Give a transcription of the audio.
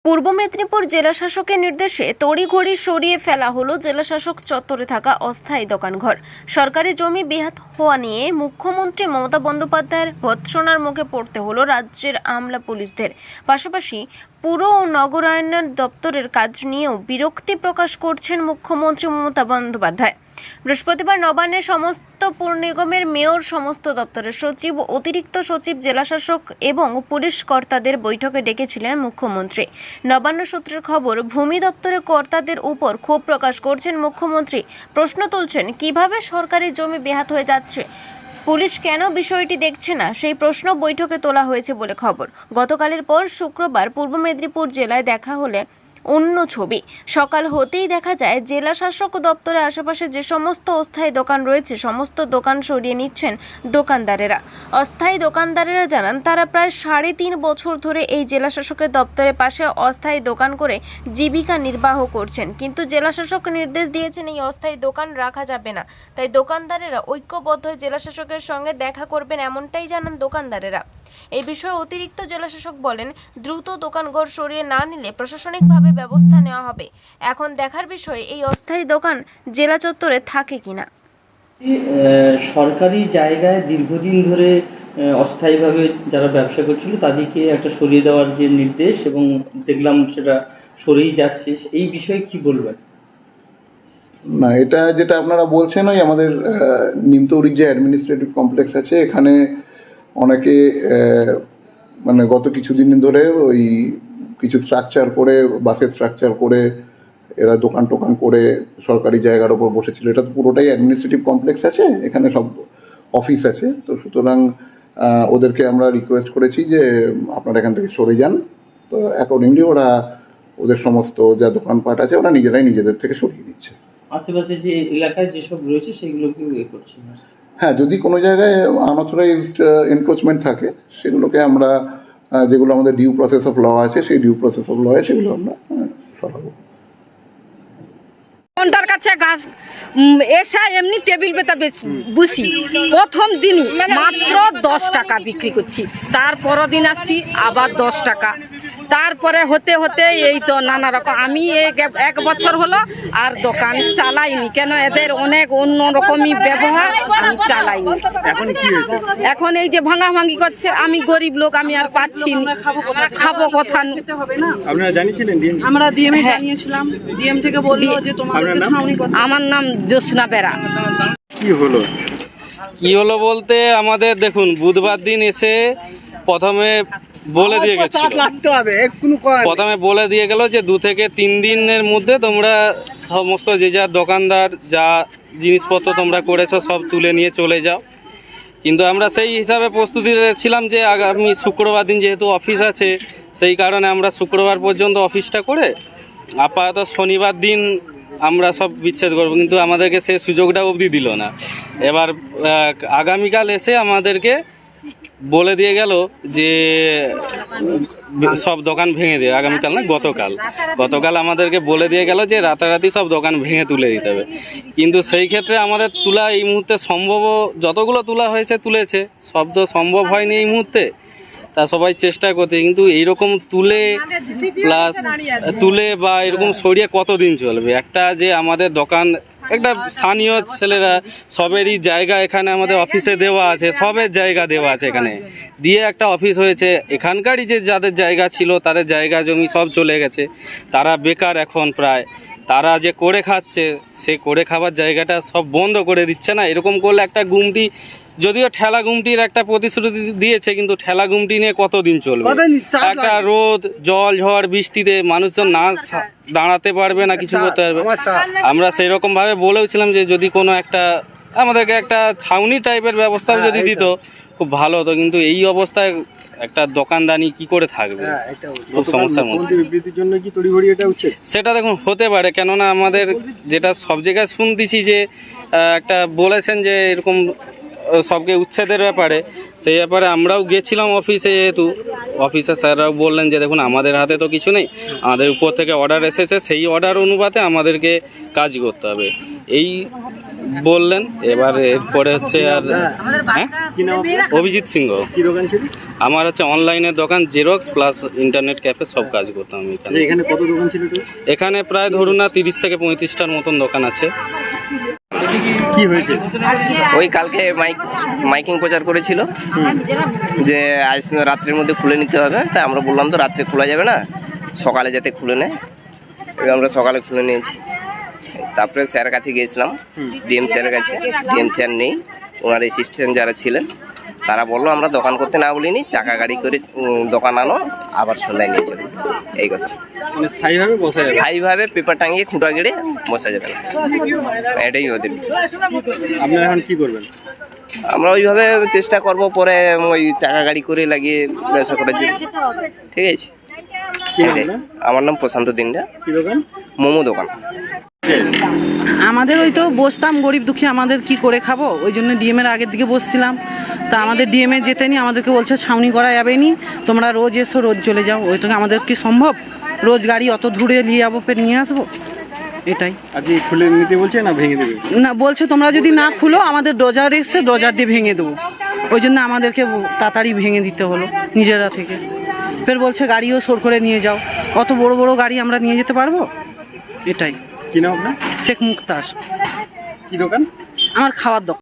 পূর্ব মেদিনীপুর জেলাশাসকের নির্দেশে তড়িঘড়ি সরিয়ে ফেলা হলো জেলাশাসক চত্বরে থাকা অস্থায়ী দোকানঘর। সরকারি জমি বেহাত হওয়া নিয়ে মুখ্যমন্ত্রী মমতা বন্দ্যোপাধ্যায়ের ভৎসনার মুখে পড়তে হলো রাজ্যের আমলা পুলিশদের। পাশাপাশি পুর ও নগরায়ণ দপ্তরের কাজ নিয়েও বিরক্তি প্রকাশ করছেন মুখ্যমন্ত্রী মমতা বন্দ্যোপাধ্যায়। বৃহস্পতিবার নবান্নের সমস্ত পুর নিগমের মেয়র, সমস্ত দপ্তরের সচিব, অতিরিক্ত সচিব, জেলাশাসক এবং পুলিশ কর্তাদের বৈঠকে ডেকেছিলেন মুখ্যমন্ত্রী। নবান্ন সূত্রের খবর, ভূমি দপ্তরের কর্তাদের উপর ক্ষোভ প্রকাশ করছেন মুখ্যমন্ত্রী। প্রশ্ন তুলছেন, কিভাবে সরকারি জমি বেহাত হয়ে যাচ্ছে, পুলিশ কেন বিষয়টি দেখছে না, সেই প্রশ্ন বৈঠকে তোলা হয়েছে বলে খবর। গতকালের পর শুক্রবার পূর্ব মেদিনীপুর জেলায় দেখা হলে অন্য ছবি। সকাল হতেই দেখা যায় জেলা শাসক দপ্তরের আশেপাশে যে সমস্ত অস্থায়ী দোকান রয়েছে সমস্ত দোকান সরিয়ে নিচ্ছেন দোকানদারেরা। অস্থায়ী দোকানদারেরা জানান, তারা প্রায় 3.5 বছর ধরে এই জেলা শাসকের দপ্তরের পাশে অস্থায়ী দোকান করে জীবিকা নির্বাহ করছেন, কিন্তু জেলা শাসক নির্দেশ দিয়েছেন এই অস্থায়ী দোকান রাখা যাবে না। তাই দোকানদারেরা ঐক্যবদ্ধ হয়ে জেলা শাসকের সঙ্গে দেখা করবেন, এমনটাই জানান দোকানদারেরা। এই বিষয়ে অতিরিক্ত জেলাশাসক বলেন, দ্রুত দোকানঘর সরিয়ে না নিলে প্রশাসনিকভাবে ব্যবস্থা নেওয়া হবে। এখন দেখার বিষয় এই অস্থায়ী দোকান জেলা চত্বরে থাকে কিনা। সরকারি জায়গায় দীর্ঘদিন ধরে অস্থায়ীভাবে যারা ব্যবসা করছিল তাদেরকে একটা সরিয়ে দেওয়ার যে নির্দেশ, এবং দেখলাম সেটা সরেই যাচ্ছে, এই বিষয়ে কি বলবেন? না, এটা যেটা আপনারা বলছেন, ওই আমাদের নিমতৌড়ির যে অ্যাডমিনিস্ট্রেটিভ কমপ্লেক্স আছে, এখানে অনেকে মানে গত কিছুদিন ধরে ওই কিছু স্ট্রাকচার করে, বাসের স্ট্রাকচার করে এরা দোকান টোকান করে সরকারি জায়গার ওপর বসেছিল। এটা তো পুরোটাই অ্যাডমিনিস্ট্রেটিভ কমপ্লেক্স আছে, এখানে সব অফিস আছে, তো সুতরাং ওদেরকে আমরা রিকোয়েস্ট করেছি যে আপনারা এখান থেকে সরে যান। তো অ্যাকর্ডিংলি ওরা ওদের সমস্ত যা দোকানপাট আছে ওরা নিজেরাই নিজেদের থেকে সরিয়ে নিচ্ছে। আশেপাশে যে এলাকায় যেসব রয়েছে সেগুলোকে করছে না। হ্যাঁ, যদি কোনো জায়গায় আনঅথরাইজড এনক্রোচমেন্ট থাকে সেগুলোকে আমরা, যেগুলো আমাদের ডিউ প্রসেস অফ ল আছে, সেই ডিউ প্রসেস অফ লয়ে সেগুলো আমরা সরাবো। কোনটার কাছে গাছ এসে এমনি টেবিল পেতে বসি, প্রথম দিনই মাত্র 10 টাকা বিক্রি করছি, তারপর দিন আসছি আবার 10 টাকা, তারপরে হতে হতে এই তো নানা রকম। আমি এক বছর হলো আর দোকান চালাইনি, কেন এদের অনেক অন্য রকমই ব্যবহার, আমি চালাইনি। এখন কি হয়েছে? এখন এই যে ভাঙাভাঙি করছে, আমি গরিব লোক, আমি আর পাচ্ছি না, খাবো কথা। আপনারা জানিয়েছিলেন? আমরা ডিএমএ জানিয়েছিলাম, ডিএম থেকে বললো যে তোমাদেরকে ছাউনি করতে। আমার নাম জ্যোৎস্না বেরা। কি হলো? কি হলো বলতে, আমাদের দেখুন বুধবার দিন এসে প্রথমে বলে দিয়ে গেল যে 2 থেকে 3 দিনের মধ্যে তোমরা সমস্ত যে যা দোকানদার যা জিনিসপত্র তোমরা করেছো সব তুলে নিয়ে চলে যাও। কিন্তু আমরা সেই হিসাবে প্রস্তুতি ছিলাম যে আগামী শুক্রবার দিন যেহেতু অফিস আছে, সেই কারণে আমরা শুক্রবার পর্যন্ত অফিসটা করে আপাতত শনিবার দিন আমরা সব বিচ্ছেদ করব, কিন্তু আমাদেরকে সেই সুযোগটা অবধি দিল না। এবার আগামীকাল এসে আমাদেরকে বলে দিয়ে গেল যে সব দোকান ভেঙে দিয়ে, আগামীকাল না গতকাল আমাদেরকে বলে দিয়ে গেল যে রাতারাতি সব দোকান ভেঙে তুলে দিতে হবে। কিন্তু সেই ক্ষেত্রে আমাদের তোলা এই মুহূর্তে সম্ভব, যতগুলো তোলা হয়েছে তুলেছে, সব তো সম্ভব হয়নি এই মুহূর্তে, তা সবাই চেষ্টা করছে। কিন্তু এইরকম তুলে বা এরকম সরিয়ে কতদিন চলবে? একটা যে আমাদের দোকান, একটা স্থানীয় ছেলেরা সবেরই জায়গা এখানে আমাদের অফিসে দেওয়া আছে, সবের জায়গা দেওয়া আছে, এখানে দিয়ে একটা অফিস হয়েছে। এখানকারই যে যাদের জায়গা ছিল তাদের জায়গা জমি সব চলে গেছে, তারা বেকার এখন প্রায়। তারা যে করে খাচ্ছে, সে করে খাবার জায়গাটা সব বন্ধ করে দিচ্ছে না। এরকম করলে একটা গুমটি, যদিও ঠেলা গুমটির একটা প্রতিশ্রুতি দিয়েছে, কিন্তু ঠেলা গুমটি নিয়ে কতদিন চলবে? একটা রোদ, জল, ঝড়, বৃষ্টিতে মানুষজন না দাঁড়াতে পারবে না, কিছু করতে পারবে। আমরা সেই রকম ভাবে বলেওছিলাম যে যদি কোনো একটা আমাদেরকে একটা ছাউনি টাইপের ব্যবস্থা যদি দিত খুব ভালো হতো, কিন্তু এই অবস্থায় একটা দোকানদানি কি করে থাকবে, খুব সমস্যার মধ্যে। সেটা দেখুন হতে পারে, কেননা আমাদের যেটা সব জায়গায় শুনতেছি যে একটা বলেছেন যে এরকম সবকে উচ্ছেদের ব্যাপারে, সেই ব্যাপারে আমরাও গেছিলাম অফিসে, যেহেতু অফিসের স্যাররাও বললেন যে দেখুন আমাদের হাতে তো কিছু নেই, আমাদের উপর থেকে অর্ডার এসেছে, সেই অর্ডার অনুপাতে আমাদেরকে কাজ করতে হবে। এই বললেন। এবার এরপরে হচ্ছে আর হ্যাঁ কি নাম আপনার? অভিজিৎ সিংহ। কি দোকান ছিল? আমার হচ্ছে অনলাইনের দোকান, জেরক্স প্লাস ইন্টারনেট ক্যাফে সব কাজ করতাম আমি এখানে। আচ্ছা, এখানে কত দোকান ছিল তো? এখানে প্রায় ধরুন না 30 থেকে 35টার মতন দোকান আছে। কি হয়েছে? ওই কালকে মাইকিং প্রচার করেছিল যে আজ রাত্রের মধ্যে খুলে নিতে হবে, তাই আমরা বললাম তো রাত্রে খোলা যাবে না, সকালে যাতে খুলে নেয়। এবার আমরা সকালে খুলে নিয়েছি। তারপরে স্যারের কাছে গিয়েছিলাম, ডিএম স্যারের কাছে। ডিএম স্যার নেই, ওনার অ্যাসিস্ট্যান্ট যারা ছিলেন তারা বললো আমরা দোকান করতে না বলিনি, চাকা গাড়ি করে দোকান আনো, আবার সন্ধ্যায় নিয়ে চলো। এই কথা। মানে স্থায়ীভাবে বসা যাবে? স্থায়ীভাবে পেপার টাঙিয়ে খুঁটা গেড়ে বসা যাবে না, এটাই ওদের। আপনারা এখন কি করবেন? আমরা ওইভাবে চেষ্টা করব পরে ওই চাকা গাড়ি করে লাগিয়ে ব্যবসা করার জন্য। ঠিক আছে। কি নাম এটাই। আপনার? আমার নাম প্রশান্ত দিন্ডা, কি দোকান? মোমো দোকান। আমাদের ওই তো বসতাম, গরিব দুঃখী আমাদের কি করে খাবো, ওই জন্য ডিএমের আগের দিকে বসছিলাম। তা আমাদের ডিএমএ যেতে নি, আমাদেরকে বলছে ছাউনি করা যাবে নি, তোমরা রোজ এসো, রোজ চলে যাও। ওইটাকে আমাদের কি সম্ভব? রোজ গাড়ি অত দূরে নিয়ে যাবো, ফের নিয়ে আসবো, এটাই। আজকে খুলে নিতে বলছে না ভেঙে দেবে? না, বলছে তোমরা যদি না খুলো আমাদের ডোজার এসছে, ডোজার দিয়ে ভেঙে দেবো। ওই জন্য আমাদেরকে তাড়াতাড়ি ভেঙে দিতে হলো নিজেরা থেকে। ফের বলছে গাড়িও সর করে নিয়ে যাও। অত বড় বড় গাড়ি আমরা নিয়ে যেতে পারবো? এটাই। কি নাম আপনার? শেখ মুক্তার। কি দোকান? আমার খাওয়ার দোকান।